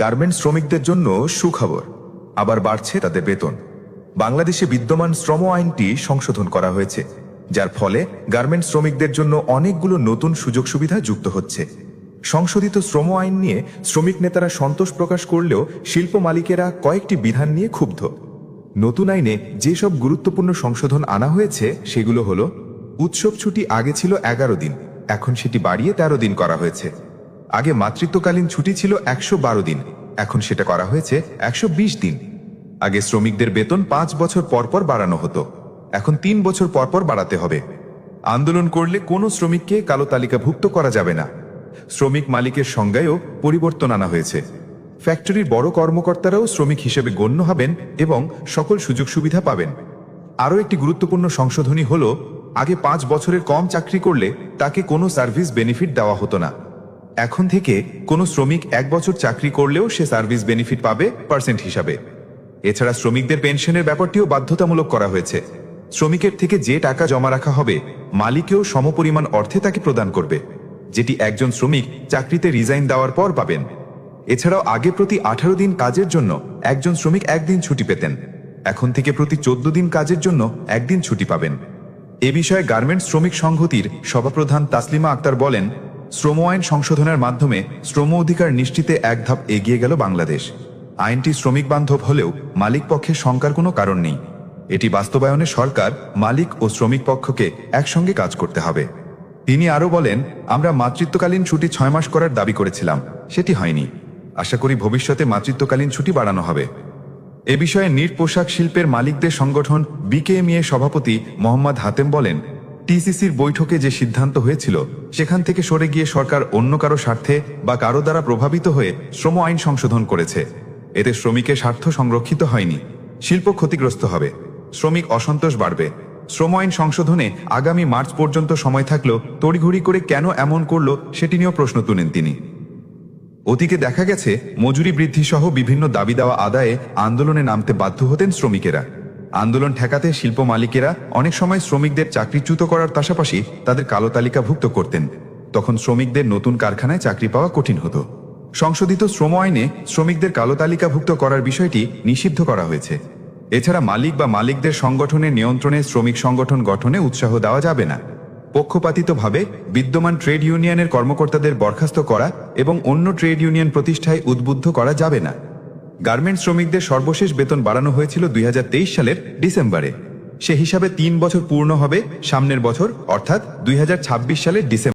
Garments শ্রমিকদের জন্য সুখবর, আবার বাড়ছে তাদের বেতন। বাংলাদেশে বিদ্যমান শ্রম আইনটি সংশোধন করা হয়েছে, যার ফলে গার্মেন্টস শ্রমিকদের জন্য অনেকগুলো নতুন সুযোগ সুবিধা যুক্ত হচ্ছে। সংশোধিত শ্রম আইন নিয়ে শ্রমিক নেতারা সন্তোষ প্রকাশ করলেও শিল্প মালিকেরা কয়েকটি বিধান নিয়ে ক্ষুব্ধ। নতুন আইনে যেসব গুরুত্বপূর্ণ সংশোধন আনা হয়েছে সেগুলো হলো, উৎসব ছুটি আগে ছিল 11 দিন, এখন সেটি বাড়িয়ে 13 দিন করা হয়েছে। আগে মাতৃত্বকালীন ছুটি ছিল 112 দিন, এখন সেটা করা হয়েছে 120 দিন। আগে শ্রমিকদের বেতন 5 বছর পর পর বাড়ানো হতো, এখন 3 বছর পর পর বাড়াতে হবে। আন্দোলন করলে কোনো শ্রমিককে কালো তালিকাভুক্ত করা যাবে না। শ্রমিক মালিকের সংজ্ঞায়ও পরিবর্তন আনা হয়েছে। ফ্যাক্টরির বড় কর্মকর্তারাও শ্রমিক হিসেবে গণ্য হবেন এবং সকল সুযোগ সুবিধা পাবেন। আরও একটি গুরুত্বপূর্ণ সংশোধনী হল, আগে 5 বছরের কম চাকরি করলে তাকে কোনো সার্ভিস বেনিফিট দেওয়া হতো না। এখন থেকে কোনো শ্রমিক 1 বছর চাকরি করলেও সে সার্ভিস বেনিফিট পাবে পার্সেন্ট হিসাবে। এছাড়া শ্রমিকদের পেনশনের ব্যাপারটিও বাধ্যতামূলক করা হয়েছে। শ্রমিকের থেকে যে টাকা জমা রাখা হবে, মালিকেও সমপরিমাণ অর্থে তাকে প্রদান করবে, যেটি একজন শ্রমিক চাকরিতে রিজাইন দেওয়ার পর পাবেন। এছাড়াও আগে প্রতি 18 দিন কাজের জন্য একজন শ্রমিক 1 দিন ছুটি পেতেন, এখন থেকে প্রতি 14 দিন কাজের জন্য 1 দিন ছুটি পাবেন। এ বিষয়ে গার্মেন্টস শ্রমিক সংহতির সভাপ্রধান তাসলিমা আক্তার বলেন, শ্রম আইন সংশোধনের মাধ্যমে শ্রম অধিকার নিশ্চিতে এক ধাপ এগিয়ে গেল বাংলাদেশ। আইনটি শ্রমিক বান্ধব হলেও মালিক পক্ষে শঙ্কার কোনো কারণ নেই। এটি বাস্তবায়নে সরকার, মালিক ও শ্রমিক পক্ষকে একসঙ্গে কাজ করতে হবে। তিনি আরও বলেন, আমরা মাতৃত্বকালীন ছুটি 6 মাস করার দাবি করেছিলাম, সেটি হয়নি। আশা করি ভবিষ্যতে মাতৃত্বকালীন ছুটি বাড়ানো হবে। এ বিষয়ে নিট পোশাক শিল্পের মালিকদের সংগঠন বিকেএমইএ সভাপতি মোহাম্মদ হাতেম বলেন, টিসিসির বৈঠকে যে সিদ্ধান্ত হয়েছিল সেখান থেকে সরে গিয়ে সরকার অন্য কারো স্বার্থে বা কারো দ্বারা প্রভাবিত হয়ে শ্রম আইন সংশোধন করেছে। এতে শ্রমিকের স্বার্থ সংরক্ষিত হয়নি, শিল্প ক্ষতিগ্রস্ত হবে, শ্রমিক অসন্তোষ বাড়বে। শ্রম আইন সংশোধনে আগামী মার্চ পর্যন্ত সময় থাকলেও তড়িঘড়ি করে কেন এমন করলো সেটি নিয়েও প্রশ্ন তুলেন তিনি। অতীতে দেখা গেছে মজুরি বৃদ্ধি সহ বিভিন্ন দাবি দেওয়া আদায়ে আন্দোলনে নামতে বাধ্য হতেন শ্রমিকেরা। আন্দোলন ঠেকাতে শিল্প মালিকেরা অনেক সময় শ্রমিকদের চাকরিচ্যুত করার পাশাপাশি তাদের কালো তালিকাভুক্ত করতেন। তখন শ্রমিকদের নতুন কারখানায় চাকরি পাওয়া কঠিন হতো। সংশোধিত শ্রম আইনে শ্রমিকদের কালো তালিকাভুক্ত করার বিষয়টি নিষিদ্ধ করা হয়েছে। এছাড়া মালিক বা মালিকদের সংগঠনের নিয়ন্ত্রণে শ্রমিক সংগঠন গঠনে উৎসাহ দেওয়া যাবে না। পক্ষপাতিতভাবে বিদ্যমান ট্রেড ইউনিয়নের কর্মকর্তাদের বরখাস্ত করা এবং অন্য ট্রেড ইউনিয়ন প্রতিষ্ঠায় উদ্বুদ্ধ করা যাবে না। গার্মেন্টস শ্রমিকদের সর্বশেষ বেতন বাড়ানো হয়েছিল 2023 সালের ডিসেম্বরে। সে হিসাবে 3 বছর পূর্ণ হবে সামনের বছর, অর্থাৎ 2026 সালের ডিসেম্বর।